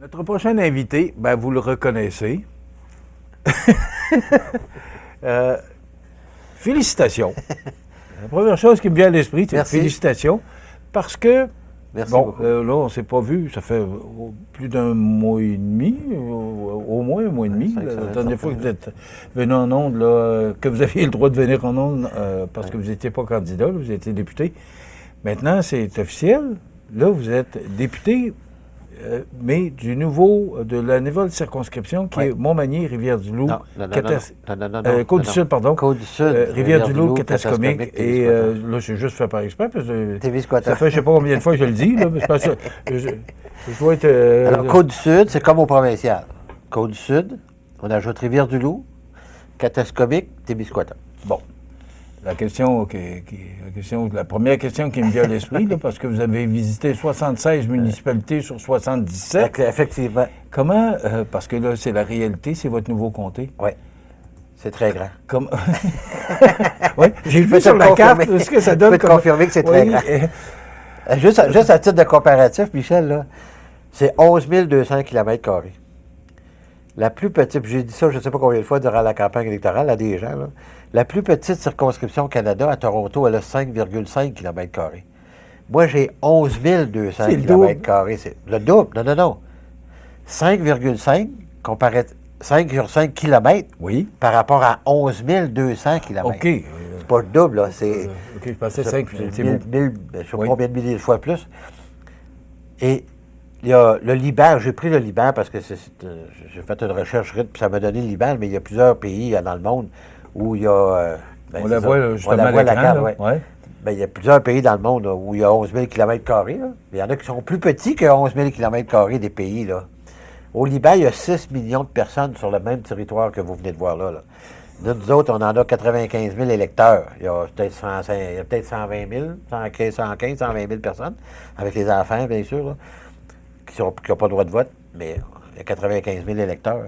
Notre prochain invité, ben, vous le reconnaissez. Euh, félicitations. La première chose qui me vient à l'esprit, c'est Merci. félicitations. Parce que, Merci bon, beaucoup. là, on ne s'est pas vu, ça fait plus d'un mois et demi, au moins un mois et demi. 5 La semaines, dernière fois que certainement. vous êtes venu en ondes, là, que vous aviez le droit de venir en ondes parce que vous n'étiez pas candidat, là, vous étiez député. Maintenant, c'est officiel. Là, vous êtes député, mais de la nouvelle circonscription qui Oui. est Montmagny, Rivière-du-Loup, Non, Côte-du-Sud, pardon. Côte-du-Sud, Rivière-du-Loup, Katascomique. Et Témiscouata. là, j'ai juste fait par exprès, parce que Témiscouata. ça fait je ne sais pas combien de fois que je le dis, là, mais c'est pas ça. Je dois être. Alors, Côte-du-Sud, c'est comme au provincial. Côte-du-Sud, on ajoute Rivière-du-Loup, Katascomique, Témiscouata. Bon. La première question qui me vient à l'esprit, là, parce que vous avez visité 76 municipalités sur 77. Effectivement, Comment, parce que là, c'est la réalité, c'est votre nouveau comté. oui. C'est très grand. Comme... oui, j'ai peux vu te sur le la carte confirmer. ce que ça Je donne. peux te confirmer que c'est très grand. Juste à titre de comparatif, Michel, là, c'est 11 200 km². La plus petite, puis j'ai dit ça je ne sais pas combien de fois durant la campagne électorale à des gens, là, la plus petite circonscription au Canada, à Toronto, elle a 5,5 km². Moi, j'ai 11 200 C'est le double. km². C'est le double. Non. 5,5 comparé 5,5 km Oui. par rapport à 11 200 km. OK. C'est pas le double, là. C'est OK, je pensais 5, c'est mille- beau. mille- je sais pas Oui. combien de milliers de fois plus. Et il y a le Liban, j'ai pris le Liban parce que j'ai fait une recherche puis ça m'a donné le Liban, mais il y a plusieurs pays dans le monde où il y a... On la voit là, justement on la à voit, la l'écran. carte, là. ouais. Ouais. Ben, il y a plusieurs pays dans le monde là, où il y a 11 000 km². Il y en a qui sont plus petits que 11 000 km² des pays. Là. Au Liban, il y a 6 millions de personnes sur le même territoire que vous venez de voir là. Nous autres, on en a 95 000 électeurs. Il y a peut-être 120 000, 115, 120 000 personnes, avec les enfants, bien sûr, là, qui n'ont pas le droit de vote, mais il y a 95 000 électeurs.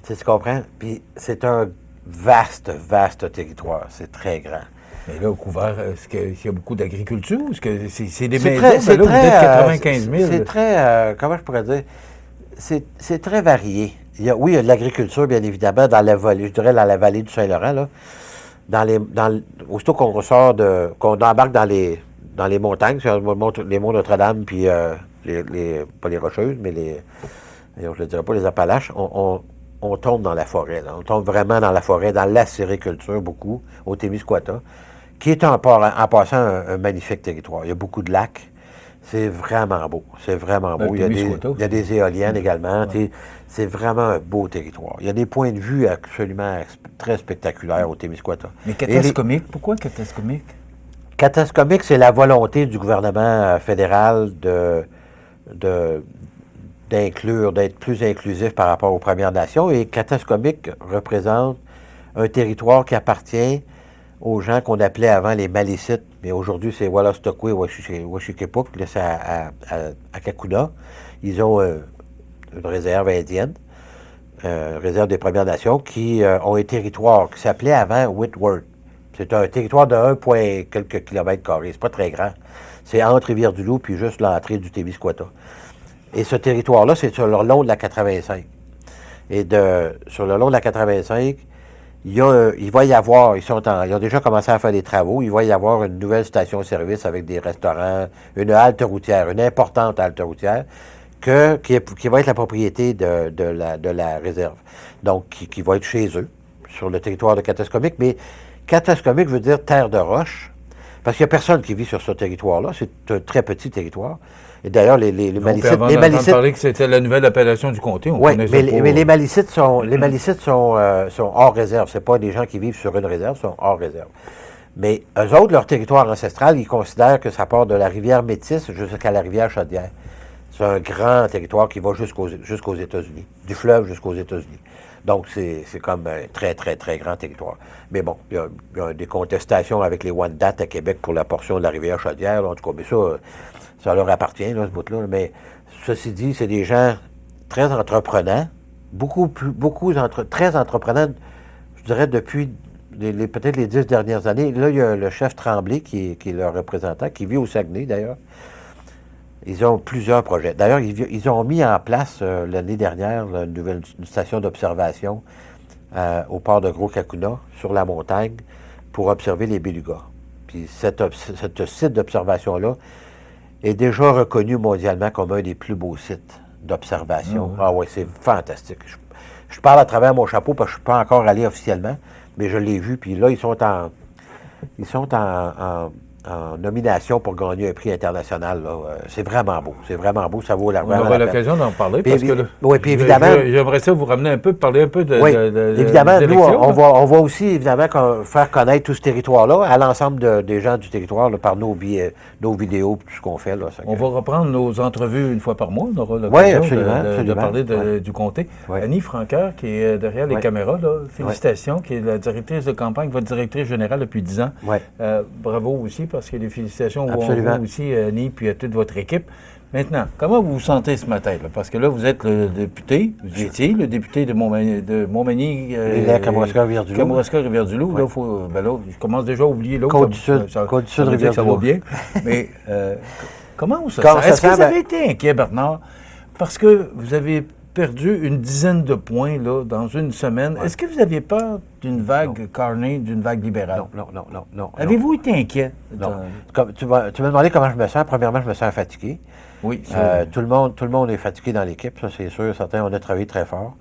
Tu comprends? Puis c'est un vaste territoire. C'est très grand. Mais là, au couvert, est-ce qu'il y a beaucoup d'agriculture? Est-ce que c'est des C'est maisons? très, Ben c'est là, vous très, êtes 95 000. c'est très, comment je pourrais dire, c'est très varié. Oui, il y a de l'agriculture, bien évidemment, dans la vallée, je dirais dans la vallée du Saint-Laurent, là. Aussitôt qu'on ressort qu'on embarque dans les montagnes, sur les monts Notre-Dame, puis pas les Rocheuses, mais je ne dirais pas les Appalaches, on tombe dans la forêt. Là. On tombe vraiment dans la forêt, dans la sériculture, beaucoup, au Témiscouata, qui est en passant un magnifique territoire. Il y a beaucoup de lacs. C'est vraiment beau. C'est vraiment beau. Il y a des éoliennes également. Ouais. C'est vraiment un beau territoire. Il y a des points de vue absolument très spectaculaires au Témiscouata. Mais Katascomique, pourquoi Katascomique? Katascomique, c'est la volonté du gouvernement fédéral d'être plus inclusif par rapport aux Premières Nations. Et Katascomique représente un territoire qui appartient aux gens qu'on appelait avant les Malicites. Mais aujourd'hui, c'est Wolastoqua et Washikepuk, là, c'est à Kakuna. Ils ont une réserve indienne, réserve des Premières Nations, qui ont un territoire qui s'appelait avant Whitworth. C'est un territoire de 1 point quelques kilomètres carrés. C'est pas très grand. C'est entre Rivière-du-Loup puis juste l'entrée du Témiscouata. Et ce territoire-là, c'est sur le long de la 85. Et sur le long de la 85, il va y avoir, ils ont déjà commencé à faire des travaux, il va y avoir une nouvelle station-service avec des restaurants, une halte routière, une importante halte routière, qui va être la propriété de la réserve. Donc, qui va être chez eux, sur le territoire de Katascomique. Mais Katascomique veut dire terre de roche, parce qu'il n'y a personne qui vit sur ce territoire-là. C'est un très petit territoire. Et d'ailleurs, les Malicites... Avant d'entendre parler que c'était la nouvelle appellation du comté, oui, mais les Malicites sont hors réserve. Ce pas des gens qui vivent sur une réserve, sont hors réserve. Mais eux autres, leur territoire ancestral, ils considèrent que ça part de la rivière Métis jusqu'à la rivière Chaudière. C'est un grand territoire qui va jusqu'aux États-Unis, du fleuve jusqu'aux États-Unis. Donc, c'est comme un très, très, très grand territoire. Mais bon, il y a des contestations avec les Wendat à Québec pour la portion de la rivière Chaudière. Là, en tout cas, mais ça leur appartient, là, ce bout-là. Mais ceci dit, c'est des gens très entreprenants, très entreprenants, je dirais, depuis peut-être les 10 dernières années. Là, il y a le chef Tremblay, qui est leur représentant, qui vit au Saguenay, d'ailleurs. Ils ont plusieurs projets. D'ailleurs, ils ont mis en place l'année dernière une station d'observation au port de Gros-Kakuna, sur la montagne, pour observer les bélugas. Puis ce site d'observation-là est déjà reconnu mondialement comme un des plus beaux sites d'observation. Ah oui, c'est fantastique. Je parle à travers mon chapeau parce que je ne suis pas encore allé officiellement, mais je l'ai vu. Puis là, ils sont en nomination pour gagner un prix international. C'est vraiment beau. C'est vraiment beau. Ça vaut la peine. On aura l'occasion d'en parler. Puis, parce que là, oui, puis évidemment. J'aimerais ça vous ramener un peu, parler un peu de. Oui, évidemment, des nous, élections, on va aussi, évidemment, faire connaître tout ce territoire-là à l'ensemble des gens du territoire là, par nos vidéos, tout ce qu'on fait. Là, on va reprendre nos entrevues une fois par mois. On aura oui, l'occasion absolument, de parler du comté. Oui. Annie Franqueur, qui est derrière les caméras, là, félicitations, qui est la directrice de campagne, votre directrice générale depuis 10 ans. Oui. Bravo aussi, parce que les félicitations vont Absolument. Aussi, Annie, puis à toute votre équipe. Maintenant, comment vous vous sentez ce matin? Là? Parce que là, vous êtes le député, vous étiez le député de Montmagny. Kamouraska-Rivière-du-Loup. Kamouraska-Rivière-du-Loup. Oui. Là, je commence déjà à oublier l'autre. Côte-du-Sud, Rivière-du-Loup. Ça va bien. Mais comment vous se sentez? Est-ce que vous avez été inquiet, Bernard? Parce que vous avez perdu une dizaine de points là, dans une semaine. Ouais. Est-ce que vous aviez peur d'une vague Carney, d'une vague libérale? Non. Avez-vous été inquiet? Non. Tu m'as demandé comment je me sens. Premièrement, je me sens fatigué. Oui. Tout le monde est fatigué dans l'équipe, ça c'est sûr. Certains, on a travaillé très fort.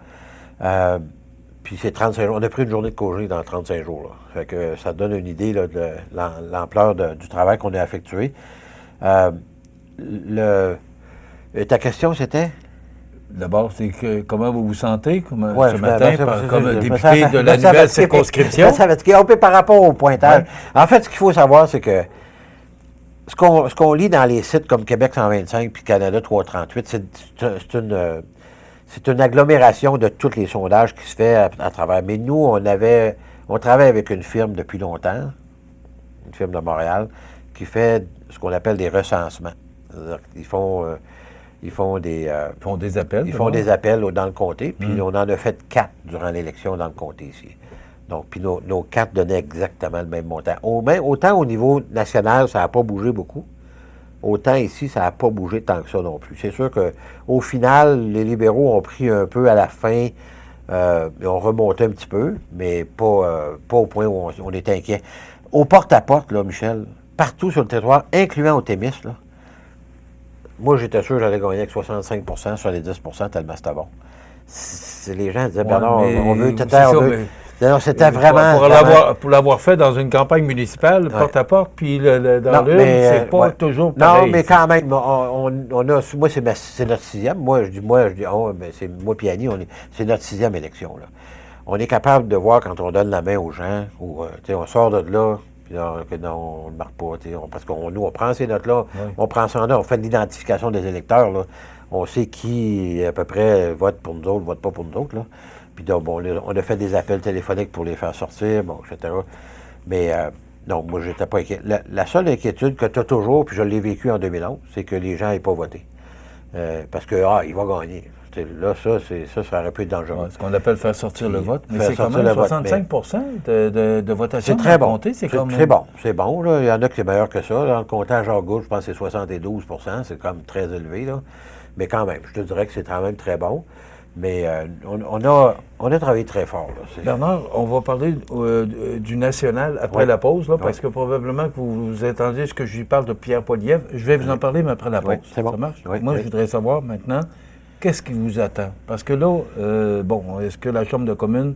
Puis c'est 35 jours. On a pris une journée de congé dans 35 jours. Là. Fait que ça donne une idée là, de l'ampleur du travail qu'on a effectué. Ta question, c'était? D'abord, c'est comment vous vous sentez ce matin comme député de la nouvelle circonscription? Par rapport au pointage. Ouais. En fait, ce qu'il faut savoir, c'est que ce qu'on lit dans les sites comme Québec 125 puis Canada 338, c'est une agglomération de tous les sondages qui se fait à travers. Mais nous, on travaille avec une firme depuis longtemps, une firme de Montréal, qui fait ce qu'on appelle des recensements. Ils font des appels. Ils font des appels dans le comté, puis on en a fait 4 durant l'élection dans le comté ici. Donc, puis nos 4 donnaient exactement le même montant. Autant au niveau national, ça n'a pas bougé beaucoup, autant ici, ça n'a pas bougé tant que ça non plus. C'est sûr qu'au final, les libéraux ont pris un peu à la fin, ils ont remonté un petit peu, mais pas au point où on était inquiet. Au porte-à-porte, là, Michel, partout sur le territoire, incluant au Témis, là, moi, j'étais sûr que j'allais gagner avec 65 sur les 10 tellement c'était bon. Les gens disaient, Bernard, on veut te taire, c'était vraiment... Pour l'avoir fait dans une campagne municipale, porte-à-porte, puis dans l'urne, c'est pas toujours pareil. Non, mais quand même, moi, c'est notre 6e. Moi, je dis, c'est moi et Annie, c'est notre 6e élection, là. On est capable de voir quand on donne la main aux gens, ou on sort de là, puis là, non, on ne marque pas, parce nous, on prend ces notes-là, on prend ça en note, on fait de l'identification des électeurs, là. On sait qui, à peu près, vote pour nous autres, vote pas pour nous autres, là. Puis donc, on a fait des appels téléphoniques pour les faire sortir, etc. Mais non, moi, j'étais pas inquiet. La seule inquiétude que tu as toujours, puis je l'ai vécu en 2011, c'est que les gens n'aient pas voté. Parce que, il va gagner. Là, ça aurait pu être dangereux. Ce qu'on appelle faire sortir le vote. Mais c'est quand même 65 de votation. C'est très bon. C'est bon. C'est bon, là. Il y en a qui c'est meilleur que ça. Dans le comptage à gauche, je pense que c'est 72 c'est quand même très élevé, là. Mais quand même, je te dirais que c'est quand même très bon. Mais on a travaillé très fort. Là. Bernard, on va parler du national après la pause, là, parce que probablement que vous attendiez ce que je lui parle de Pierre Poilievre. Je vais vous en parler, mais après la pause. C'est bon. Ça marche? Moi, je voudrais savoir maintenant, qu'est-ce qui vous attend? Parce que là, est-ce que la Chambre des communes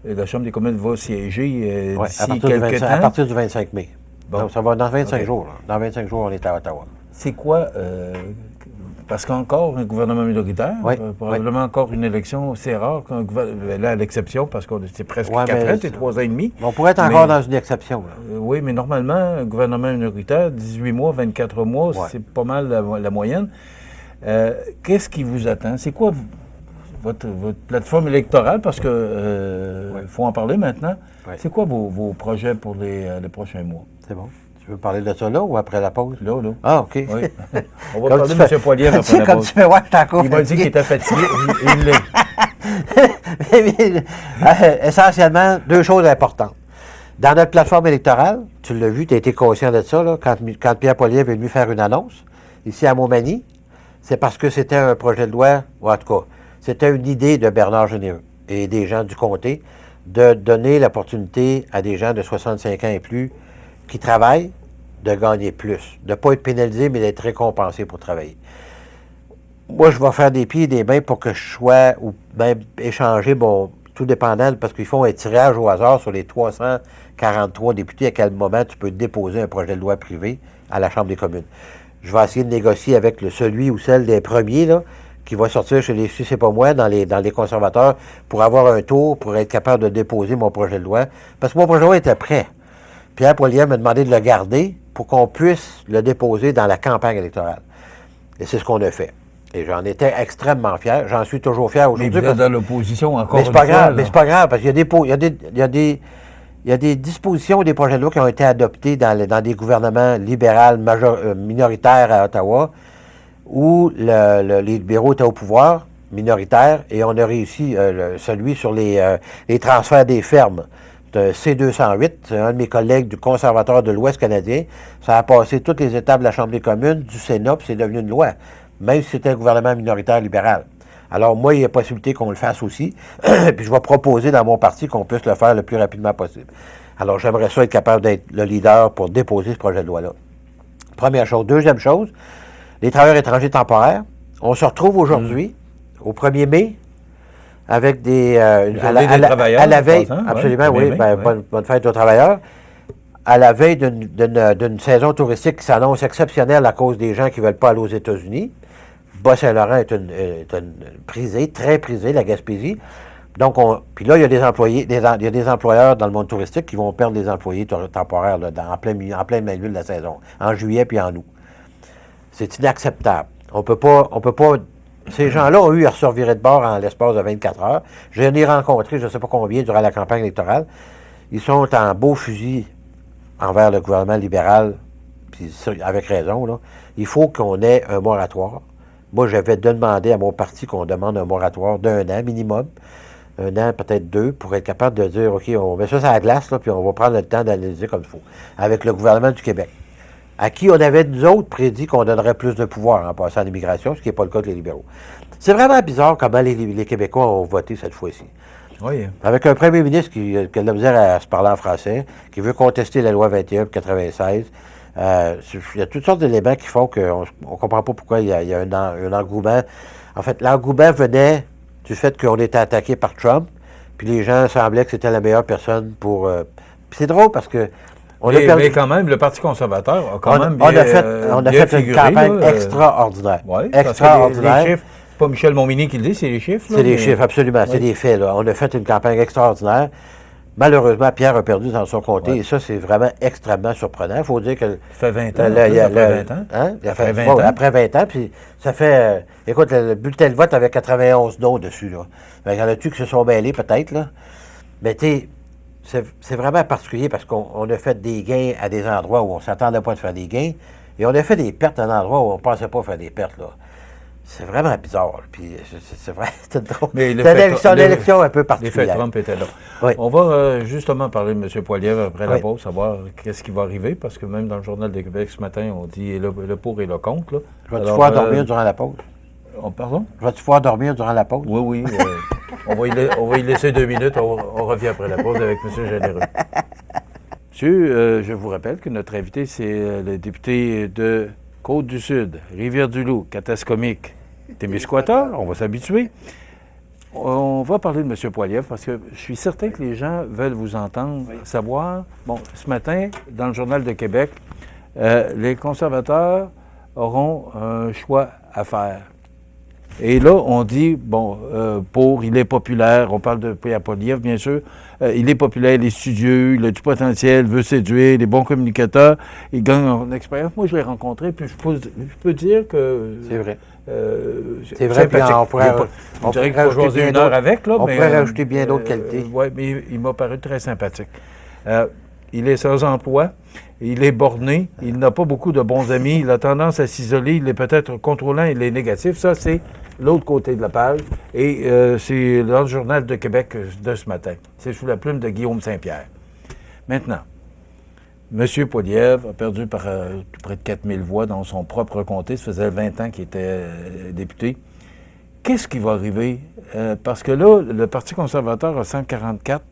va siéger d'ici quelques temps? À partir du 25 mai. Bon. Donc, ça va dans 25 jours. Là. Dans 25 jours, on est à Ottawa. C'est quoi... parce qu'encore un gouvernement minoritaire, probablement encore une élection, c'est rare, là, à l'exception, parce que c'est presque 4 ans, c'est 3 ans et demi. On pourrait être encore dans une exception. Oui, mais normalement, un gouvernement minoritaire, 18 mois, 24 mois, c'est pas mal la moyenne. Qu'est-ce qui vous attend? C'est quoi votre plateforme électorale? Parce que faut en parler maintenant. C'est quoi vos projets pour les prochains mois? C'est bon. Tu veux parler de ça là ou après la pause? Là. Ah, OK. Oui. On va parler de M. Poilievre après la pause. Il m'a dit qu'il était fatigué. Il l'est. Essentiellement, 2 choses importantes. Dans notre plateforme électorale, tu l'as vu, tu as été conscient de ça, là, quand Pierre Poilievre est venu faire une annonce, ici à Montmagny, c'est parce que c'était un projet de loi, ou en tout cas, c'était une idée de Bernard Généreux et des gens du comté de donner l'opportunité à des gens de 65 ans et plus qui travaillent de gagner plus, de ne pas être pénalisés, mais d'être récompensés pour travailler. Moi, je vais faire des pieds et des mains pour que je sois, ou même échanger, bon, tout dépendant, parce qu'ils font un tirage au hasard sur les 343 députés, à quel moment tu peux déposer un projet de loi privé à la Chambre des communes. Je vais essayer de négocier avec celui ou celle des premiers, là, qui va sortir chez les, si c'est pas moi, dans les conservateurs, pour avoir un tour, pour être capable de déposer mon projet de loi. Parce que mon projet de loi était prêt. Pierre Poilievre m'a demandé de le garder pour qu'on puisse le déposer dans la campagne électorale. Et c'est ce qu'on a fait. Et j'en étais extrêmement fier. J'en suis toujours fier aujourd'hui. Mais vous êtes dans l'opposition encore mais c'est pas grave. Mais c'est pas grave, parce qu'il y a des dispositions des projets de loi qui ont été adoptés dans des gouvernements libéraux minoritaires à Ottawa, où les libéraux étaient au pouvoir, minoritaires, et on a réussi celui sur les transferts des fermes de C-208, c'est un de mes collègues du conservateur de l'Ouest canadien. Ça a passé toutes les étapes de la Chambre des communes, du Sénat, puis c'est devenu une loi, même si c'était un gouvernement minoritaire libéral. Alors moi, il y a possibilité qu'on le fasse aussi, puis je vais proposer dans mon parti qu'on puisse le faire le plus rapidement possible. Alors j'aimerais ça être capable d'être le leader pour déposer ce projet de loi-là. Première chose. Deuxième chose, les travailleurs étrangers temporaires. On se retrouve aujourd'hui, au 1er mai, avec à la veille, absolument, oui, bonne fête aux travailleurs, à la veille d'une saison touristique qui s'annonce exceptionnelle à cause des gens qui ne veulent pas aller aux États-Unis. Bas-Saint-Laurent est une prisée, très prisée, la Gaspésie. Donc, puis là, il y a des employés, il y a des employeurs dans le monde touristique qui vont perdre des employés temporaires là, en plein milieu de la saison, en juillet puis en août. C'est inacceptable. On peut pas. Ces gens-là ont eu à se revirer de bord en l'espace de 24 heures. J'en ai rencontré, je ne sais pas combien, durant la campagne électorale. Ils sont en beau fusil envers le gouvernement libéral, puis avec raison, là. Il faut qu'on ait un moratoire. Moi, j'avais demandé à mon parti qu'on demande un moratoire d'1 an minimum, 1 an, peut-être 2, pour être capable de dire, OK, on met ça sur la glace, là, puis on va prendre le temps d'analyser comme il faut, avec le gouvernement du Québec, à qui on avait, nous autres, prédit qu'on donnerait plus de pouvoir en passant à l'immigration, ce qui n'est pas le cas des libéraux. C'est vraiment bizarre comment les Québécois ont voté cette fois-ci. Oui. Avec un premier ministre qui a de la misère à se parler en français, qui veut contester la loi 21 et 96. Il y a toutes sortes d'éléments qui font qu'on ne comprend pas pourquoi il y a un engouement. En fait, l'engouement venait du fait qu'on était attaqué par Trump, puis les gens semblaient que c'était la meilleure personne pour... Puis c'est drôle parce que... Mais quand même, le Parti conservateur a quand même bien on a fait une campagne extraordinaire. Oui, extraordinaire. Les chiffres, pas Michel Montminy qui le dit, c'est les chiffres. C'est les chiffres, absolument. Oui. C'est des faits. Là. On a fait une campagne extraordinaire. Malheureusement, Pierre a perdu dans son comté, et ça, c'est vraiment extrêmement surprenant. Il faut dire que... Ça fait 20 ans. Après 20 ans. Hein? Après 20 ans, puis ça fait... écoute, le bulletin de vote avait 91 noms dessus, là. Il y en a-tu qui se sont mêlés, peut-être, là? Mais c'est vraiment particulier parce qu'on a fait des gains à des endroits où on ne s'attendait pas de faire des gains, et on a fait des pertes à un endroit où on ne pensait pas faire des pertes, là. C'est vraiment bizarre. Puis c'est vrai, c'est drôle. Mais c'est une élection un peu particulière. L'effet Trump était là. Oui. On va justement parler de M. Poilievre après la pause, savoir qu'est-ce qui va arriver, parce que même dans le Journal de Québec ce matin, on dit le pour et le contre. Là. Vas-tu pouvoir dormir durant la pause? Pardon? Vas-tu pouvoir dormir durant la pause? Oui. On va y laisser 2 minutes. On revient après la pause avec M. Généreux. Monsieur, je vous rappelle que notre invité, c'est le député de Côte-du-Sud, Rivière-du-Loup, Katascomique, Témiscouata. On va s'habituer. On va parler de M. Poilievre parce que je suis certain que les gens veulent vous entendre, savoir. Bon, ce matin, dans le Journal de Québec, les conservateurs auront un choix à faire. Et là, on dit, il est populaire, on parle de Pierre Poilievre, bien sûr, il est populaire, il est studieux, il a du potentiel, veut séduire, il est bon communicateur, il gagne en expérience. Moi, je l'ai rencontré, puis je peux dire que... C'est vrai. C'est vrai, puis on pourrait rajouter une heure avec, là, on pourrait rajouter bien d'autres qualités. Oui, mais il m'a paru très sympathique. Il est sans emploi, il est borné, il n'a pas beaucoup de bons amis, il a tendance à s'isoler, il est peut-être contrôlant, il est négatif. Ça, c'est l'autre côté de la page. Et c'est dans le Journal de Québec de ce matin. C'est sous la plume de Guillaume Saint-Pierre. Maintenant, M. Poilievre a perdu par tout près de 4000 voix dans son propre comté. Ça faisait 20 ans qu'il était député. Qu'est-ce qui va arriver? Parce que là, le Parti conservateur a 144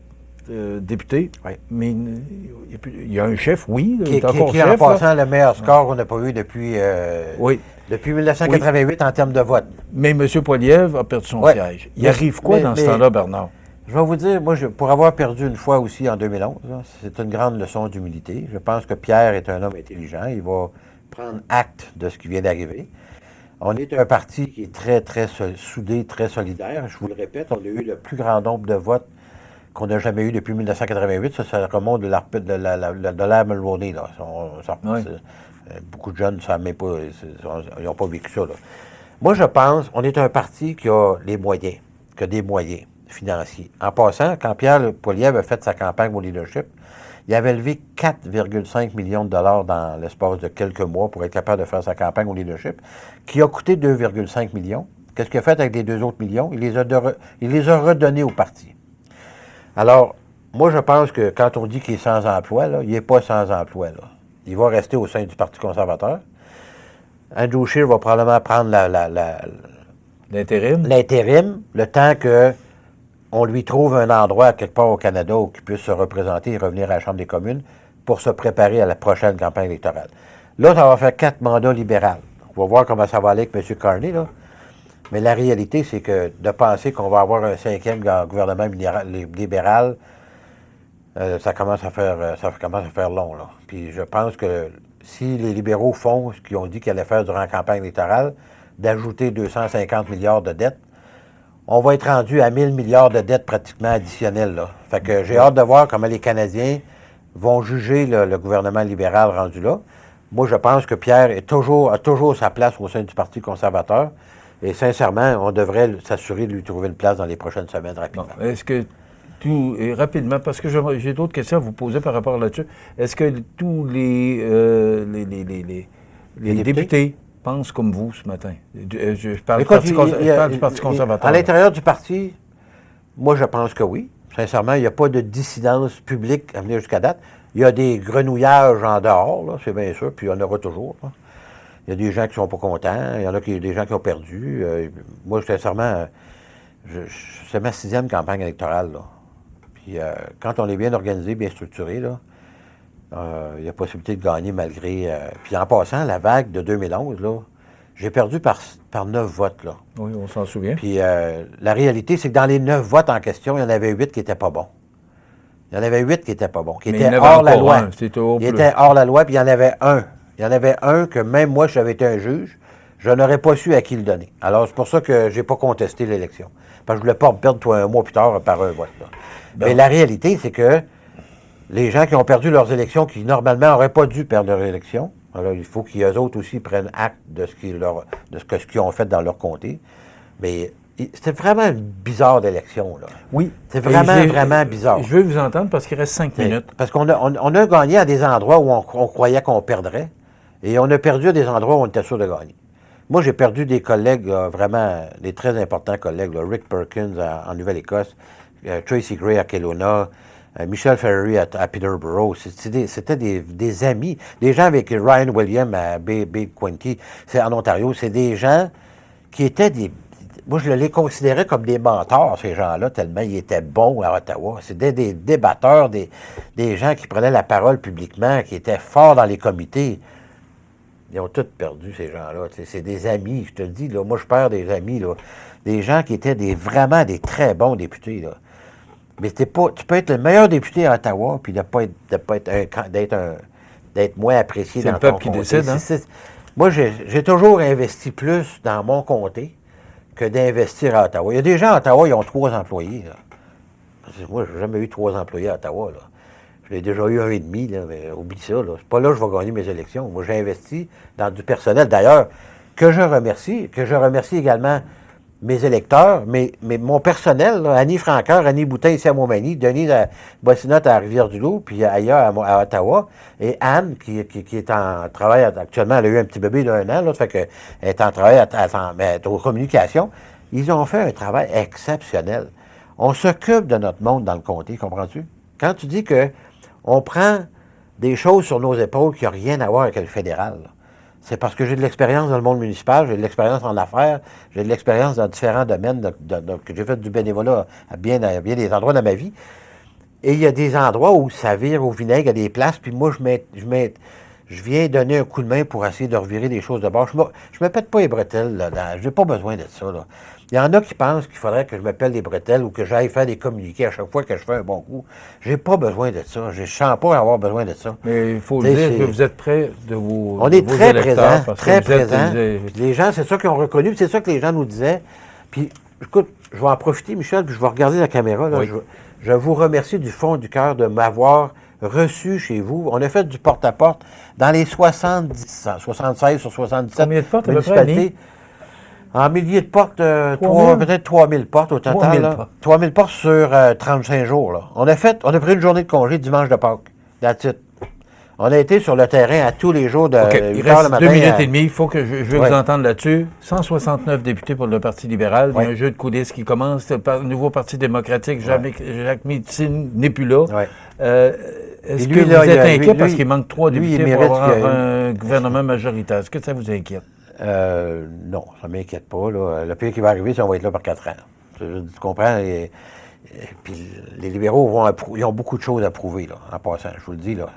députés, Oui. mais il y a un chef, oui, Qui il est encore est chef. en là. passant le meilleur score qu'on n'a pas eu depuis, Oui, depuis 1988 en termes de vote. mais M. Poilievre a perdu son Ouais. siège. Il Mais- arrive quoi mais- dans ce mais- temps-là, Bernard? Je vais vous dire, moi, pour avoir perdu une fois aussi en 2011, là, c'est une grande leçon d'humilité. Je pense que Pierre est un homme intelligent. Il va prendre acte de ce qui vient d'arriver. On est un parti qui est très, très soudé, très solidaire. Je vous le répète, on a eu le plus grand nombre de votes qu'on n'a jamais eu depuis 1988. Ça remonte de l'ère Mulroney. Là. Oui. Beaucoup de jeunes ne savent même pas, ils n'ont pas vécu ça. Là. Moi, je pense, on est un parti qui a les moyens, qui a des moyens financiers. En passant, quand Pierre Poilievre a fait sa campagne au leadership, il avait levé 4,5 millions de dollars dans l'espace de quelques mois pour être capable de faire sa campagne au leadership, qui a coûté 2,5 millions. Qu'est-ce qu'il a fait avec les 2 autres millions? Il les a redonnés au parti. Alors, moi, je pense que quand on dit qu'il est sans emploi, là, il n'est pas sans emploi. Là. Il va rester au sein du Parti conservateur. Andrew Scheer va probablement prendre L'intérim? l'intérim, le temps qu'on lui trouve un endroit quelque part au Canada où il puisse se représenter et revenir à la Chambre des communes pour se préparer à la prochaine campagne électorale. Là, ça va faire 4 mandats libéraux. On va voir comment ça va aller avec M. Carney, là. Mais la réalité, c'est que de penser qu'on va avoir un 5e gouvernement libéral, ça commence à faire long, là. Puis je pense que si les libéraux font ce qu'ils ont dit qu'ils allaient faire durant la campagne électorale, d'ajouter 250 milliards de dettes, on va être rendu à 1000 milliards de dettes pratiquement additionnelles, là. Fait que j'ai hâte de voir comment les Canadiens vont juger le gouvernement libéral rendu là. Moi, je pense que Pierre a toujours sa place au sein du Parti conservateur. Et sincèrement, on devrait s'assurer de lui trouver une place dans les prochaines semaines rapidement. Bon, est-ce que tout, et rapidement, parce que j'ai d'autres questions à vous poser par rapport là-dessus, est-ce que tous les députés pensent comme vous ce matin? Je parle, Écoute, je parle du Parti conservateur. À l'intérieur du parti, moi, je pense que oui. Sincèrement, il n'y a pas de dissidence publique à venir jusqu'à date. Il y a des grenouillages en dehors, là, c'est bien sûr, puis il y en aura toujours, là. Il y a des gens qui ne sont pas contents, il y en a des gens qui ont perdu. Moi, sincèrement, c'est ma 6e campagne électorale, là. Puis quand on est bien organisé, bien structuré, là, il y a possibilité de gagner malgré... puis en passant, la vague de 2011, là, j'ai perdu par 9 votes, là. Oui, on s'en souvient. Puis la réalité, c'est que dans les 9 votes en question, il y en avait 8 qui n'étaient pas bons. Il y en avait 8 qui n'étaient pas bons, qui Mais étaient il y en avait hors la encore loi. un, c'était au Il plus. était hors la loi, puis il y en avait un. Il y en avait un que même moi, si j'avais été un juge, je n'aurais pas su à qui le donner. Alors, c'est pour ça que je n'ai pas contesté l'élection. Parce que je ne voulais pas me perdre un mois plus tard par un vote. Là. Mais la réalité, c'est que les gens qui ont perdu leurs élections, qui normalement n'auraient pas dû perdre leur élection, alors il faut qu'eux autres aussi prennent acte de ce qu'ils ont fait dans leur comté. Mais c'était vraiment une bizarre d'élection, là. Oui. C'est vraiment bizarre. Je veux vous entendre parce qu'il reste 5 minutes. Parce qu'on a gagné à des endroits où on croyait qu'on perdrait, et on a perdu à des endroits où on était sûr de gagner. Moi, j'ai perdu des collègues, là, vraiment, des très importants collègues, là, Rick Perkins en Nouvelle-Écosse, Tracy Gray à Kelowna, Michel Ferry à Peterborough. C'était des amis, des gens avec Ryan Williams à Bay Quinte, c'est en Ontario. C'est des gens qui étaient des... Moi, je les considérais comme des mentors, ces gens-là, tellement ils étaient bons à Ottawa. C'était des débatteurs, des gens qui prenaient la parole publiquement, qui étaient forts dans les comités. Ils ont tous perdu, ces gens-là. C'est des amis, je te le dis. Là, moi, je perds des amis. Là, des gens qui étaient vraiment des très bons députés. Là. Mais tu peux être le meilleur député à Ottawa, puis d'être moins apprécié dans ton comté. C'est le peuple qui décide, hein? Moi, j'ai toujours investi plus dans mon comté que d'investir à Ottawa. Il y a des gens à Ottawa, ils ont 3 employés. Là. Moi, je n'ai jamais eu 3 employés à Ottawa. Là. J'ai déjà eu 1,5, là, mais oublie ça. Là. C'est pas là que je vais gagner mes élections. Moi, j'ai investi dans du personnel, d'ailleurs, que je remercie également mes électeurs, mais mon personnel, là, Annie Francoeur, Annie Boutin ici à Montmagny, Denis Boissinotte à Rivière-du-Loup, puis ailleurs à Ottawa, et Anne, qui est en travail actuellement, elle a eu un petit bébé d'1 an, là, ça fait qu'elle est en travail aux communications. Ils ont fait un travail exceptionnel. On s'occupe de notre monde dans le comté, comprends-tu? Quand tu dis que on prend des choses sur nos épaules qui n'ont rien à voir avec le fédéral. Là. C'est parce que j'ai de l'expérience dans le monde municipal, j'ai de l'expérience en affaires, j'ai de l'expérience dans différents domaines, que j'ai fait du bénévolat à bien des endroits dans ma vie. Et il y a des endroits où ça vire au vinaigre à des places, puis moi, je viens donner un coup de main pour essayer de revirer des choses de bord. Je me pète pas les bretelles, là. J'ai pas besoin de ça, là. Il y en a qui pensent qu'il faudrait que je me pèle les bretelles ou que j'aille faire des communiqués à chaque fois que je fais un bon coup. J'ai pas besoin de ça. Je ne sens pas avoir besoin de ça. Mais il faut dire que vous êtes près de vos On est vos très électeurs, présents, très présents. présents. Les gens, c'est ça qu'ils ont reconnu, c'est ça que les gens nous disaient. Puis, écoute, je vais en profiter, Michel, puis je vais regarder la caméra. Là. Oui. Je vous remercie du fond du cœur de m'avoir reçu chez vous. On a fait du porte-à-porte dans les 76 sur 77 Combien de portes, à peu près, municipalités. En milliers de portes, peut-être 3000 portes au total. 3000 là. portes. 3000 portes sur 35 jours. Là. On a pris une journée de congé dimanche de Pâques. That's it. On a été sur le terrain à tous les jours de OK, 8 il heures le reste matin. 2 minutes et demie. Il faut que je vais Ouais. vous entendre là-dessus. 169 députés pour le Parti libéral. Il y Ouais. a un jeu de coulisses qui commence. C'est le nouveau Parti démocratique. Jacques Médecine n'est plus là. Ouais. Est-ce Et que lui, vous là, êtes lui, inquiet parce qu'il manque 3 lui, il députés pour mérite avoir qu'il y ait- un gouvernement majoritaire? Est-ce que ça vous inquiète? Non, ça ne m'inquiète pas. Là. Le pire qui va arriver, c'est qu'on va être là par 4 ans. Tu comprends? Et puis les libéraux ils ont beaucoup de choses à prouver, là, en passant. Je vous le dis, là.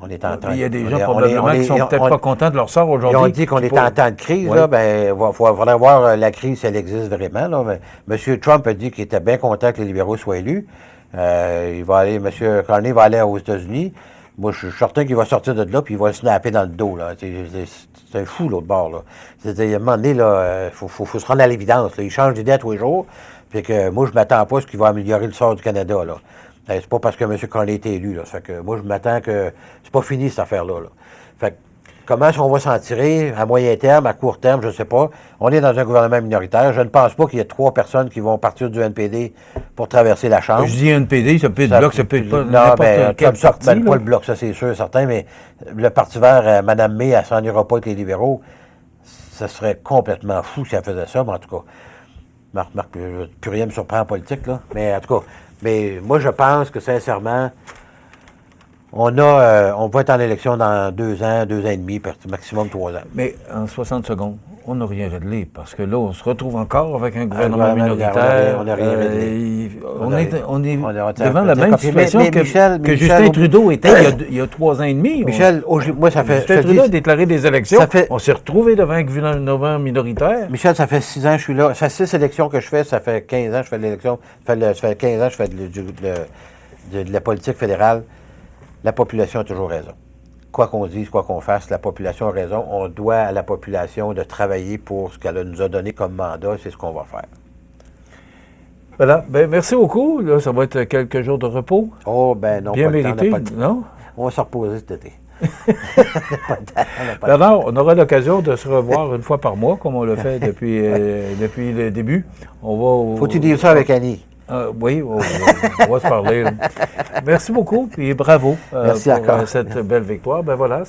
On est en train. Il y a des gens probablement qui ne sont peut-être pas contents de leur sort Ils aujourd'hui. ont dit qu'on est en temps de crise. Ouais. Là, ben, il faudrait voir la crise si elle existe vraiment. Là. Mais M. Trump a dit qu'il était bien content que les libéraux soient élus. M. Carney va aller aux États-Unis. Moi, je suis certain qu'il va sortir de là puis il va le snapper dans le dos. Là. C'est un fou, l'autre bord. Là. C'est-à-dire, à un moment donné, il faut se rendre à l'évidence. Là. Il change d'idée à tous les jours. Puis que moi, je ne m'attends pas à ce qu'il va améliorer le sort du Canada. Là. C'est pas parce que M. Carney a été élu. Là. Ça fait que moi, je m'attends que c'est pas fini, cette affaire-là. Là. Fait que, comment est-ce qu'on va s'en tirer à moyen terme, à court terme, je ne sais pas. On est dans un gouvernement minoritaire. Je ne pense pas qu'il y ait 3 personnes qui vont partir du NPD pour traverser la Chambre. Je dis NPD, ça peut être Bloc, ça peut être pas Non, n'importe quel comme ça, parti. pas là. le Bloc, ça c'est sûr, certain, mais le Parti vert, Mme May, elle s'en ira pas avec les libéraux. Ça serait complètement fou si elle faisait ça, mais en tout cas, Marc, plus rien me surprend en politique, là. Mais en tout cas, mais moi, je pense que sincèrement, on va être en élection dans 2 ans, 2 ans et demi, maximum 3 ans. Mais en 60 secondes, on n'a rien réglé parce que là, on se retrouve encore avec un gouvernement gouvernement, minoritaire. on n'a rien réglé. On est devant devant la même situation que Justin Trudeau était il y a 3 ans et demi. Michel, moi, ça fait... Justin Trudeau a déclaré des élections. ça fait- On s'est retrouvé devant un gouvernement minoritaire. Michel, ça fait 6 ans que je suis là. Ça fait 6 élections que je fais. Ça fait 15 ans que je fais de l'élection. Ça fait 15 ans que je fais de la politique fédérale. La population a toujours raison. Quoi qu'on dise, quoi qu'on fasse, la population a raison. On doit à la population de travailler pour ce qu'elle nous a donné comme mandat. C'est ce qu'on va faire. Voilà. Ben, merci beaucoup. Là, ça va être quelques jours de repos. Oh, ben non, Bien pas le temps, on n'a mérité, pas le temps. non? On va se reposer cet été. Bernard, on aura l'occasion de se revoir une fois par mois, comme on l'a fait depuis le début. Faut-tu dire ça avec Annie? Oui, on va se parler. Merci beaucoup, puis bravo Merci pour encore. cette belle victoire. Ben voilà.